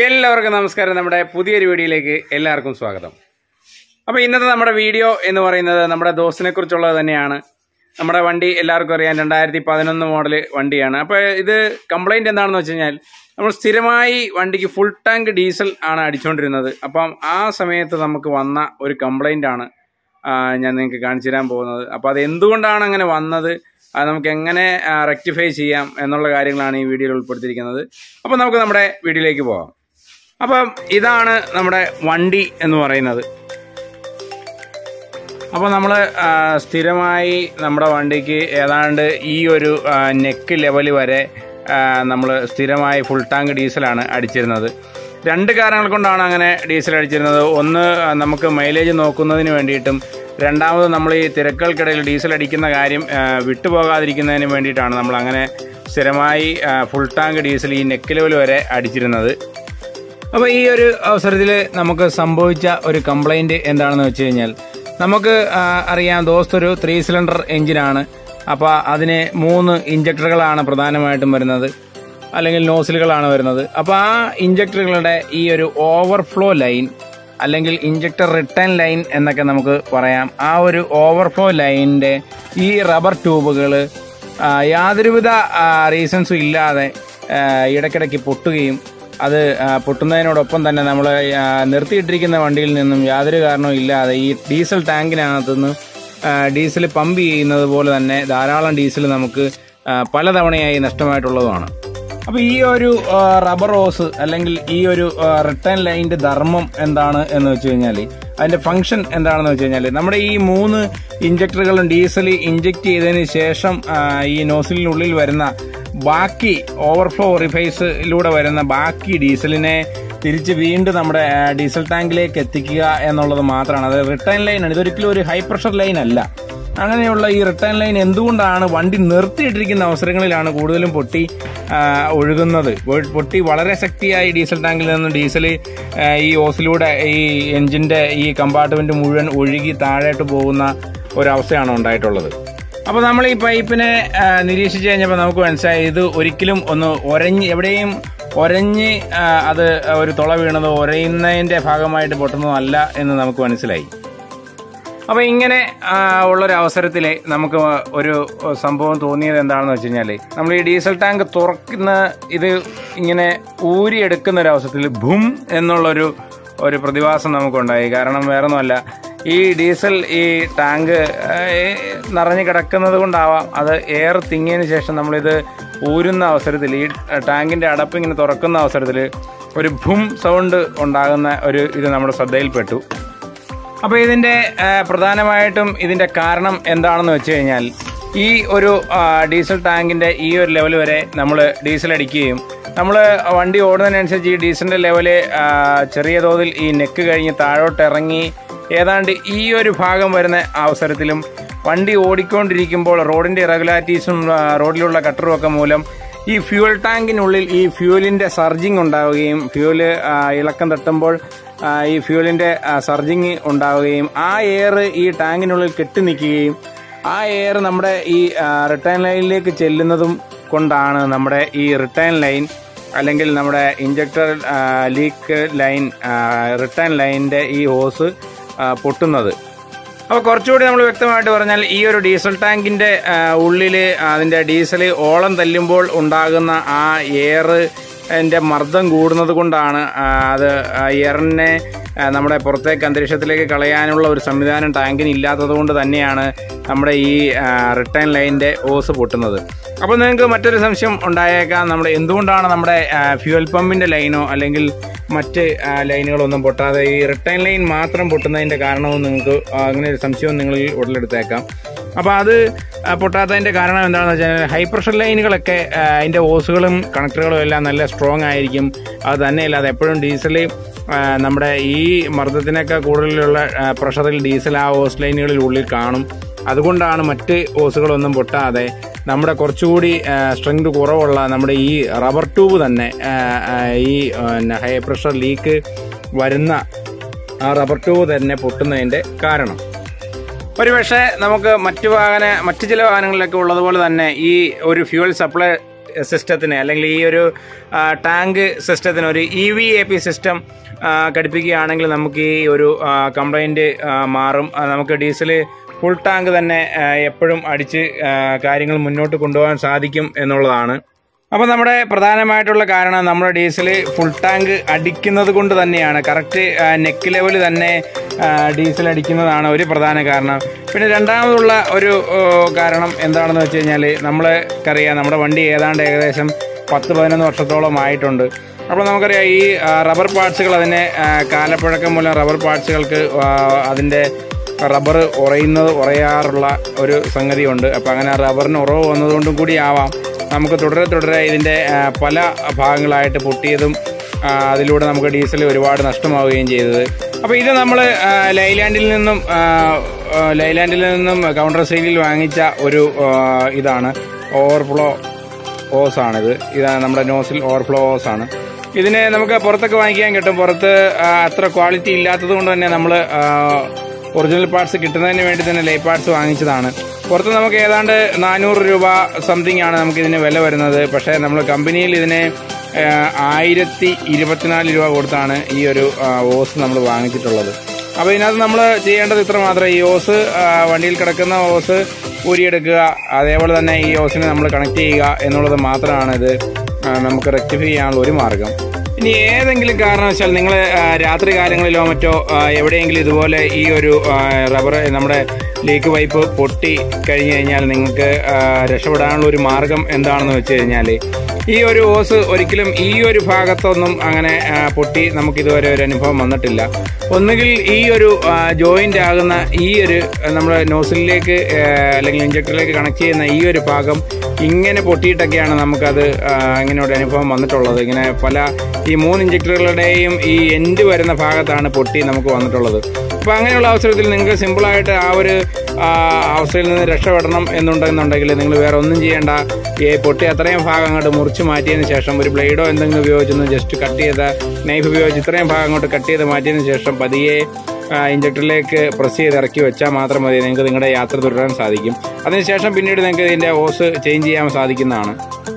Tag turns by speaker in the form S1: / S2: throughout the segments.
S1: എല്ലാവർക്കും നമസ്കാരം. നമ്മുടെ പുതിയൊരു വീഡിയോയിലേക്ക് എല്ലാവർക്കും സ്വാഗതം. അപ്പോൾ ഇന്നത്തെ നമ്മുടെ വീഡിയോ എന്ന് പറയുന്നത് നമ്മുടെ ദോസ്റ്റിനെ കുറിച്ചുള്ളത് തന്നെയാണ്. നമ്മുടെ വണ്ടി എല്ലാവർക്കും അറിയാം, 2011 മോഡൽ വണ്ടിയാണ്. അപ്പോൾ ഇത് കംപ്ലൈൻറ്റ് എന്താണെന്ന് വെച്ച് കഴിഞ്ഞാൽ, നമ്മൾ സ്ഥിരമായി വണ്ടിക്ക് ഫുൾ ടാങ്ക് ഡീസൽ ആണ് അടിച്ചുകൊണ്ടിരുന്നത്. അപ്പം ആ സമയത്ത് നമുക്ക് വന്ന ഒരു കംപ്ലൈൻ്റാണ് ഞാൻ നിങ്ങൾക്ക് കാണിച്ചു തരാൻ പോകുന്നത്. അപ്പോൾ അത് എന്തുകൊണ്ടാണ് അങ്ങനെ വന്നത്, അത് നമുക്ക് എങ്ങനെ റെക്ടിഫൈ ചെയ്യാം എന്നുള്ള കാര്യങ്ങളാണ് ഈ വീഡിയോയിൽ ഉൾപ്പെടുത്തിയിരിക്കുന്നത്. അപ്പോൾ നമുക്ക് നമ്മുടെ വീഡിയോയിലേക്ക് പോകാം. അപ്പം ഇതാണ് നമ്മുടെ വണ്ടി എന്ന് പറയുന്നത്. അപ്പോൾ നമ്മൾ സ്ഥിരമായി നമ്മുടെ വണ്ടിക്ക് ഏതാണ്ട് ഈ ഒരു നെക്ക് ലെവൽ വരെ നമ്മൾ സ്ഥിരമായി ഫുൾ ടാങ്ക് ഡീസലാണ് അടിച്ചിരുന്നത്. രണ്ട് കാരണങ്ങൾ കൊണ്ടാണ് അങ്ങനെ ഡീസൽ അടിച്ചിരുന്നത്. ഒന്ന്, നമുക്ക് മൈലേജ് നോക്കുന്നതിന് വേണ്ടിയിട്ടും, രണ്ടാമത് നമ്മൾ ഈ തിരക്കുകൾക്കിടയിൽ ഡീസൽ അടിക്കുന്ന കാര്യം വിട്ടുപോകാതിരിക്കുന്നതിന് വേണ്ടിയിട്ടാണ് നമ്മൾ അങ്ങനെ സ്ഥിരമായി ഫുൾ ടാങ്ക് ഡീസൽ ഈ നെക്ക് ലെവൽ വരെ അടിച്ചിരുന്നത്. അപ്പോൾ ഈ ഒരു അവസരത്തിൽ നമുക്ക് സംഭവിച്ച ഒരു കംപ്ലൈൻറ്റ് എന്താണെന്ന് വെച്ച് കഴിഞ്ഞാൽ, നമുക്ക് അറിയാം ദോസ്ത് ഒരു 3 സിലിണ്ടർ എഞ്ചിനാണ്. അപ്പോൾ അതിന് 3 ഇഞ്ചക്ടറുകളാണ് പ്രധാനമായിട്ടും വരുന്നത്, അല്ലെങ്കിൽ നോസിലുകളാണ് വരുന്നത്. അപ്പോൾ ആ ഇഞ്ചക്ടറുകളുടെ ഈ ഒരു ഓവർഫ്ലോ ലൈൻ അല്ലെങ്കിൽ ഇഞ്ചക്ടർ റിട്ടേൺ ലൈൻ എന്നൊക്കെ നമുക്ക് പറയാം. ആ ഒരു ഓവർഫ്ലോ ലൈനിൻ്റെ ഈ റബ്ബർ ട്യൂബുകൾ യാതൊരുവിധ റീസൺസും ഇല്ലാതെ ഇടയ്ക്കിടയ്ക്ക് പൊട്ടുകയും, അത് പൊട്ടുന്നതിനോടൊപ്പം തന്നെ നമ്മൾ നിർത്തിയിട്ടിരിക്കുന്ന വണ്ടിയിൽ നിന്നും യാതൊരു കാരണവും ഇല്ലാതെ ഈ ഡീസൽ ടാങ്കിനകത്തുനിന്ന് ഡീസൽ പമ്പ് ചെയ്യുന്നത് പോലെ തന്നെ ധാരാളം ഡീസൽ നമുക്ക് പലതവണയായി നഷ്ടമായിട്ടുള്ളതുമാണ്. അപ്പോൾ ഈ ഒരു റബ്ബർ ഹോസ് അല്ലെങ്കിൽ ഈ ഒരു റിട്ടേൺ ലൈനിൻ്റെ ധർമ്മം എന്താണ് എന്ന് വെച്ച് കഴിഞ്ഞാൽ, അതിൻ്റെ ഫംഗ്ഷൻ എന്താണെന്ന് വെച്ച് കഴിഞ്ഞാൽ, നമ്മുടെ ഈ 3 ഇഞ്ചക്ടറുകളും ഡീസൽ ഇഞ്ചക്ട് ചെയ്തതിന് ശേഷം ഈ നോസിലിനുള്ളിൽ വരുന്ന ബാക്കി ഓവർഫ്ലോ ഓറിഫൈസിലൂടെ വരുന്ന ബാക്കി ഡീസലിനെ തിരിച്ച് വീണ്ടും നമ്മുടെ ഡീസൽ ടാങ്കിലേക്ക് എത്തിക്കുക എന്നുള്ളത് മാത്രമാണ്. അത് റിട്ടേൺ ലൈനാണ്. ഇതൊരിക്കലും ഒരു ഹൈ പ്രഷർ ലൈൻ അല്ല. അങ്ങനെയുള്ള ഈ റിട്ടേൺ ലൈൻ എന്തുകൊണ്ടാണ് വണ്ടി നിർത്തിയിട്ടിരിക്കുന്ന അവസരങ്ങളിലാണ് കൂടുതലും പൊട്ടി ഒഴുകുന്നത്. പൊട്ടി വളരെ ശക്തിയായി ഡീസൽ ടാങ്കിൽ നിന്ന് ഡീസൽ ഈ ഓസിലൂടെ ഈ എഞ്ചിൻ്റെ ഈ കമ്പാർട്ട്മെന്റ് മുഴുവൻ ഒഴുകി താഴോട്ട് പോകുന്ന ഒരവസ്ഥയാണ് ഉണ്ടായിട്ടുള്ളത്. അപ്പോൾ നമ്മൾ ഈ പൈപ്പിനെ നിരീക്ഷിച്ച് കഴിഞ്ഞപ്പോൾ നമുക്ക് മനസ്സിലായി, ഇത് ഒരിക്കലും ഒന്ന് എവിടെയും ഒരഞ്ഞ് അത് ഒരു തുള വീണതോ ഒരയുന്നതിൻ്റെ ഭാഗമായിട്ട് പൊട്ടുന്നതല്ല എന്ന് നമുക്ക് മനസ്സിലായി. അപ്പോൾ ഇങ്ങനെ ഉള്ളൊരു അവസരത്തിൽ നമുക്ക് ഒരു സംഭവം തോന്നിയത് എന്താണെന്ന് വെച്ച് കഴിഞ്ഞാൽ, നമ്മൾ ഈ ഡീസൽ ടാങ്ക് തുറക്കുന്ന ഇത് ഇങ്ങനെ ഊരിയെടുക്കുന്ന ഒരു അവസരത്തിൽ ഭും എന്നുള്ളൊരു പ്രതിഭാസം നമുക്കുണ്ടായി. കാരണം വേറൊന്നുമല്ല, ഈ ഡീസൽ ഈ ടാങ്ക് നിറഞ്ഞു കിടക്കുന്നത് കൊണ്ടാവാം, അത് എയർ തിങ്ങിയതിന് ശേഷം നമ്മളിത് ഊരുന്ന അവസരത്തിൽ ഈ ടാങ്കിൻ്റെ അടപ്പ് ഇങ്ങനെ തുറക്കുന്ന അവസരത്തിൽ ഒരു ഭും സൗണ്ട് ഉണ്ടാകുന്ന ഇത് നമ്മുടെ ശ്രദ്ധയിൽപ്പെട്ടു. അപ്പോൾ ഇതിൻ്റെ പ്രധാനമായിട്ടും ഇതിൻ്റെ കാരണം എന്താണെന്ന് വെച്ച് കഴിഞ്ഞാൽ, ഈ ഒരു ഡീസൽ ടാങ്കിൻ്റെ ഈ ഒരു ലെവൽ വരെ നമ്മൾ ഡീസൽ അടിക്കുകയും, നമ്മൾ വണ്ടി ഓടുന്നതിനനുസരിച്ച് ഈ ഡീസലിൻ്റെ ലെവല് ചെറിയ തോതിൽ ഈ നെക്ക് കഴിഞ്ഞ് താഴോട്ട് ഇറങ്ങി ഏതാണ്ട് ഈ ഒരു ഭാഗം വരുന്ന അവസരത്തിലും വണ്ടി ഓടിക്കൊണ്ടിരിക്കുമ്പോൾ റോഡിൻ്റെ ഇറഗുലാരിറ്റീസും റോഡിലുള്ള കട്ടറും ഒക്കെ മൂലം ഈ ഫ്യൂൽ ടാങ്കിനുള്ളിൽ ഈ ഫ്യൂലിൻ്റെ സർജിങ് ഉണ്ടാവുകയും, ഫ്യൂല് ഇളക്കം തട്ടുമ്പോൾ ഈ ഫ്യൂലിൻ്റെ സർജിങ് ഉണ്ടാവുകയും, ആ എയർ ഈ ടാങ്കിനുള്ളിൽ കെട്ടി നിൽക്കുകയും, ആ എയർ നമ്മുടെ ഈ റിട്ടേൺ ലൈനിലേക്ക് ചെല്ലുന്നതും കൊണ്ടാണ് നമ്മുടെ ഈ റിട്ടേൺ ലൈൻ അല്ലെങ്കിൽ നമ്മുടെ ഇഞ്ചക്ടർ ലീക്ക് ലൈൻ റിട്ടേൺ ലൈനിൻ്റെ ഈ ഹോസ് പൊട്ടുന്നത്. അപ്പോൾ കുറച്ചുകൂടി നമ്മൾ വ്യക്തമായിട്ട് പറഞ്ഞാൽ, ഈ ഒരു ഡീസൽ ടാങ്കിൻ്റെ ഉള്ളിൽ അതിൻ്റെ ഡീസൽ ഓളം തല്ലുമ്പോൾ ഉണ്ടാകുന്ന ആ എയറിൻ്റെ മർദ്ദം കൂടുന്നത് കൊണ്ടാണ് അത് എയറിനെ നമ്മുടെ പുറത്തേക്ക് അന്തരീക്ഷത്തിലേക്ക് കളയാനുള്ള ഒരു സംവിധാനം ടാങ്കിന് ഇല്ലാത്തത് കൊണ്ട് തന്നെയാണ് നമ്മുടെ ഈ റിട്ടേൺ ലൈനിൻ്റെ ഓസ് പൊട്ടുന്നത്. അപ്പോൾ നിങ്ങൾക്ക് മറ്റൊരു സംശയം ഉണ്ടായേക്കാം, നമ്മുടെ എന്തുകൊണ്ടാണ് നമ്മുടെ ഫ്യൂൽ പമ്പിൻ്റെ ലൈനോ അല്ലെങ്കിൽ മറ്റ് ലൈനുകളൊന്നും പൊട്ടാതെ ഈ റിട്ടേൺ ലൈൻ മാത്രം പൊട്ടുന്നതിൻ്റെ കാരണവും നിങ്ങൾക്ക് അങ്ങനെ ഒരു സംശയവും നിങ്ങളിൽ ഉടലെടുത്തേക്കാം. അപ്പോൾ അത് പൊട്ടാത്തതിൻ്റെ കാരണം എന്താണെന്ന് വെച്ചാൽ, ഹൈ പ്രഷർ ലൈനുകളൊക്കെ അതിൻ്റെ ഓസുകളും കണക്ടറുകളും എല്ലാം നല്ല സ്ട്രോങ് ആയിരിക്കും. അത് തന്നെയല്ല, അത് എപ്പോഴും ഡീസൽ നമ്മുടെ ഈ മർദ്ദത്തിനൊക്കെ കൂടുതലുള്ള പ്രഷറിൽ ഡീസൽ ആ ഓസ് ലൈനുകളിൽ ഉള്ളിൽ കാണും. അതുകൊണ്ടാണ് മറ്റ് ഓസുകളൊന്നും പൊട്ടാതെ നമ്മുടെ കുറച്ചുകൂടി സ്ട്രെങ്ത് കുറവുള്ള നമ്മുടെ ഈ റബ്ബർ ട്യൂബ് തന്നെ ഈ ഹൈ പ്രഷർ ലീക്ക് വരുന്ന ആ റബ്ബർ ട്യൂബ് തന്നെ പൊട്ടുന്നതിൻ്റെ കാരണം. ഒരുപക്ഷെ നമുക്ക് മറ്റ് ചില വാഹനങ്ങളിലൊക്കെ ഉള്ളതുപോലെ തന്നെ ഈ ഒരു ഫ്യൂൽ സപ്ലൈ സിസ്റ്റത്തിന് അല്ലെങ്കിൽ ഈ ഒരു ടാങ്ക് സിസ്റ്റത്തിന് ഒരു EVAP സിസ്റ്റം ഘടിപ്പിക്കുകയാണെങ്കിൽ നമുക്ക് ഈ ഒരു കംപ്ലൈൻറ്റ് മാറും. നമുക്ക് ഡീസൽ ഫുൾ ടാങ്ക് തന്നെ എപ്പോഴും അടിച്ച് കാര്യങ്ങൾ മുന്നോട്ട് കൊണ്ടുപോകാൻ സാധിക്കും എന്നുള്ളതാണ്. അപ്പോൾ നമ്മുടെ പ്രധാനമായിട്ടുള്ള കാരണം നമ്മുടെ ഡീസൽ ഫുൾ ടാങ്ക് അടിക്കുന്നത് കൊണ്ട് തന്നെയാണ്. കറക്റ്റ് നെക്ക് ലെവൽ തന്നെ ഡീസൽ അടിക്കുന്നതാണ് ഒരു പ്രധാന കാരണം. പിന്നെ രണ്ടാമതുള്ള ഒരു കാരണം എന്താണെന്ന് വെച്ച് കഴിഞ്ഞാൽ നമ്മൾക്കറിയാം നമ്മുടെ വണ്ടി ഏകദേശം 10-11 വർഷത്തോളം ആയിട്ടുണ്ട്. അപ്പോൾ നമുക്കറിയാം ഈ റബ്ബർ പാർട്സുകൾ അതിനെ കാലപ്പഴക്കം മൂലം റബ്ബർ പാർട്സുകൾക്ക് അതിൻ്റെ റബ്ബർ ഉറയാറുള്ള ഒരു സംഗതിയുണ്ട്. അപ്പോൾ അങ്ങനെ റബ്ബറിന് ഉറവ് വന്നതുകൊണ്ടും കൂടി ആവാം നമുക്ക് തുടരെ ഇതിൻ്റെ പല ഭാഗങ്ങളായിട്ട് പൊട്ടിയതും അതിലൂടെ നമുക്ക് ഡീസൽ ഒരുപാട് നഷ്ടമാവുകയും ചെയ്തത്. അപ്പോൾ ഇത് നമ്മൾ ലൈലാൻഡിൽ നിന്നും കൗണ്ടർ സെയിലിൽ വാങ്ങിച്ച ഒരു ഇതാണ് ഓവർഫ്ലോ ഓസാണിത്. ഇതാണ് നമ്മുടെ നോസിൽ ഓവർഫ്ലോ ഓസാണ്. ഇതിനെ നമുക്ക് പുറത്തൊക്കെ വാങ്ങിക്കാൻ കിട്ടും. പുറത്ത് അത്ര ക്വാളിറ്റി ഇല്ലാത്തത് കൊണ്ട് തന്നെ നമ്മൾ ഒറിജിനൽ പാർട്സ് കിട്ടുന്നതിന് വേണ്ടി തന്നെ ലൈ പാർട്സ് വാങ്ങിച്ചതാണ്. പുറത്ത് നമുക്ക് ഏതാണ്ട് 400 രൂപ സംതിങ് ആണ് നമുക്കിതിന് വില വരുന്നത്. പക്ഷേ നമ്മൾ കമ്പനിയിൽ ഇതിനെ 1024 രൂപ കൊടുത്താണ് ഈ ഒരു ഓസ് നമ്മൾ വാങ്ങിച്ചിട്ടുള്ളത്. അപ്പോൾ ഇതിനകത്ത് നമ്മൾ ചെയ്യേണ്ടത് ഇത്ര മാത്രം. ഈ ഓസ് വണ്ടിയിൽ കിടക്കുന്ന ഓസ് ഊരിയെടുക്കുക, അതേപോലെ തന്നെ ഈ ഓസിനെ നമ്മൾ കണക്ട് ചെയ്യുക എന്നുള്ളത് മാത്രമാണ് ഇത് നമുക്ക് റെക്ടിഫൈ ചെയ്യാനുള്ള ഒരു മാർഗം. ഇനി ഏതെങ്കിലും കാരണവശാൽ നിങ്ങൾ രാത്രി കാലങ്ങളിലോ മറ്റോ എവിടെയെങ്കിലും ഇതുപോലെ ഈ ഒരു റബ്ബർ നമ്മുടെ ലീക്ക് പൈപ്പ് പൊട്ടി കഴിഞ്ഞു കഴിഞ്ഞാൽ നിങ്ങൾക്ക് രക്ഷപ്പെടാനുള്ള ഒരു മാർഗം എന്താണെന്ന് വെച്ച് കഴിഞ്ഞാൽ ഈ ഒരു ഓസ് ഒരിക്കലും ഈ ഒരു ഭാഗത്തൊന്നും അങ്ങനെ പൊട്ടി നമുക്കിതുവരെ ഒരു അനുഭവം വന്നിട്ടില്ല. ഒന്നുകിൽ ഈ ഒരു ജോയിൻ്റ് ആകുന്ന ഈ ഒരു നമ്മുടെ നോസിലേക്ക് അല്ലെങ്കിൽ ഇഞ്ചക്ടറിലേക്ക് കണക്ട് ചെയ്യുന്ന ഈ ഒരു ഭാഗം ഇങ്ങനെ പൊട്ടിയിട്ടൊക്കെയാണ് നമുക്കത് ഇങ്ങനെ ഒരു അനുഭവം വന്നിട്ടുള്ളത്. ഇങ്ങനെ പല ഈ 3 ഇഞ്ചക്ടറുകളുടെയും ഈ എൻഡ് വരുന്ന ഭാഗത്താണ് പൊട്ടി നമുക്ക് വന്നിട്ടുള്ളത്. അപ്പോൾ അങ്ങനെയുള്ള അവസരത്തിൽ നിങ്ങൾക്ക് സിമ്പിളായിട്ട് ആ ഒരു അവസ്ഥയിൽ നിന്ന് രക്ഷപ്പെടണം എന്നുണ്ടെന്നുണ്ടെങ്കിൽ നിങ്ങൾ വേറെ ഒന്നും ചെയ്യേണ്ട. ഈ പൊട്ടി അത്രയും ഭാഗം അങ്ങോട്ട് മുറിച്ച് മാറ്റിയതിന് ശേഷം ഒരു ബ്ലേഡോ എന്തെങ്കിലും ഉപയോഗിച്ചൊന്ന് ജസ്റ്റ് കട്ട് ചെയ്ത നൈഫ് ഉപയോഗിച്ച് ഇത്രയും ഭാഗം അങ്ങോട്ട് കട്ട് ചെയ്ത് മാറ്റിയതിന് ശേഷം പതിയെ ഇഞ്ചക്ടറിലേക്ക് പ്രസ് ചെയ്ത് ഇറക്കി വെച്ചാൽ മാത്രം മതി നിങ്ങൾക്ക് നിങ്ങളുടെ യാത്ര തുടരാൻ സാധിക്കും. അതിനുശേഷം പിന്നീട് നിങ്ങൾക്ക് ഇതിൻ്റെ ഓസ് ചേഞ്ച് ചെയ്യാൻ സാധിക്കുന്നതാണ്.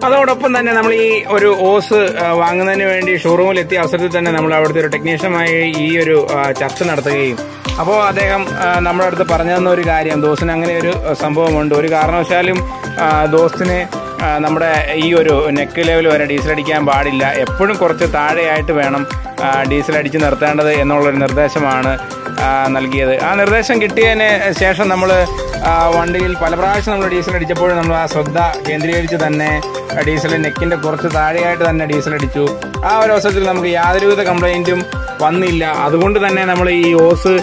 S1: അതോടൊപ്പം തന്നെ നമ്മൾ ഈ ഒരു ഓസ് വാങ്ങുന്നതിന് വേണ്ടി ഷോറൂമിൽ എത്തിയ അവസരത്തിൽ തന്നെ നമ്മൾ അവിടുത്തെ ഒരു ടെക്നീഷ്യനുമായി ഈ ഒരു ചർച്ച നടത്തുകയും അപ്പോൾ അദ്ദേഹം നമ്മുടെ അടുത്ത് പറഞ്ഞു തന്ന ഒരു കാര്യം, ദോസ്തിന് അങ്ങനെ ഒരു സംഭവമുണ്ട്. ഒരു കാരണവശാലും ദോസ്തിന് നമ്മുടെ ഈ ഒരു നെക്ക് ലെവൽ വരെ ഡീസൽ അടിക്കാൻ പാടില്ല, എപ്പോഴും കുറച്ച് താഴെയായിട്ട് വേണം ഡീസൽ അടിച്ച് നിർത്തേണ്ടത് എന്നുള്ളൊരു നിർദ്ദേശമാണ് നൽകിയത്. ആ നിർദ്ദേശം കിട്ടിയതിന് ശേഷം നമ്മൾ വണ്ടിയിൽ പല പ്രാവശ്യം നമ്മൾ ഡീസൽ അടിച്ചപ്പോഴും നമ്മൾ ആ ശ്രദ്ധ കേന്ദ്രീകരിച്ച് തന്നെ ഡീസൽ നെക്കിൻ്റെ കുറച്ച് താഴെയായിട്ട് തന്നെ ഡീസൽ അടിച്ചു. ആ ഒരു അവസരത്തിൽ നമുക്ക് യാതൊരുവിധ കംപ്ലൈൻറ്റും വന്നില്ല. അതുകൊണ്ട് തന്നെ നമ്മൾ ഈ ഓസ്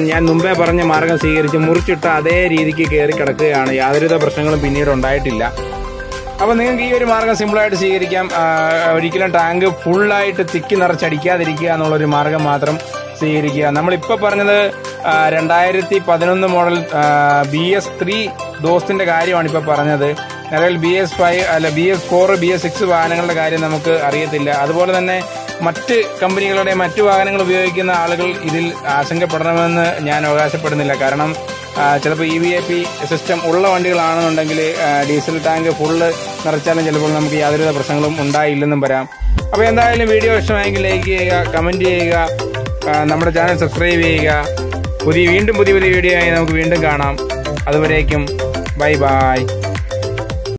S1: ഞാൻ മുമ്പേ പറഞ്ഞ മാർഗം സ്വീകരിച്ച് മുറിച്ചിട്ട് അതേ രീതിക്ക് കയറി കിടക്കുകയാണ്. യാതൊരുവിധ പ്രശ്നങ്ങളും പിന്നീട് ഉണ്ടായിട്ടില്ല. അപ്പോൾ നിങ്ങൾക്ക് ഈ ഒരു മാർഗം സിമ്പിളായിട്ട് സ്വീകരിക്കാം. ഒരിക്കലും ടാങ്ക് ഫുള്ളായിട്ട് തിക്കി നിറച്ചടിക്കാതിരിക്കുക എന്നുള്ളൊരു മാർഗം മാത്രം സ്വീകരിക്കുക. നമ്മളിപ്പോൾ പറഞ്ഞത് 2011 മോഡൽ BS3 ദോസ്തിൻ്റെ കാര്യമാണ് ഇപ്പോൾ പറഞ്ഞത്. നിലവിൽ BS5 അല്ല BS4 BS6 വാഹനങ്ങളുടെ കാര്യം നമുക്ക് അറിയത്തില്ല. അതുപോലെ തന്നെ മറ്റ് കമ്പനികളുടെ മറ്റു വാഹനങ്ങൾ ഉപയോഗിക്കുന്ന ആളുകൾ ഇതിൽ ആശങ്കപ്പെടണമെന്ന് ഞാൻ അവകാശപ്പെടുന്നില്ല. കാരണം ചിലപ്പോൾ EVAP സിസ്റ്റം ഉള്ള വണ്ടികളാണെന്നുണ്ടെങ്കിൽ ഡീസൽ ടാങ്ക് ഫുള്ള് നിറച്ചാലും ചിലപ്പോൾ നമുക്ക് യാതൊരുവിധ പ്രശ്നങ്ങളും ഉണ്ടായില്ലെന്നും വരാം. അപ്പോൾ എന്തായാലും വീഡിയോ ഇഷ്ടമായെങ്കിൽ ലൈക്ക് ചെയ്യുക, കമൻറ്റ് ചെയ്യുക, നമ്മുടെ ചാനൽ സബ്സ്ക്രൈബ് ചെയ്യുക. പുതിയ വീഡിയോ ആയി നമുക്ക് വീണ്ടും കാണാം. അതുവരേക്കും ബൈ ബൈ.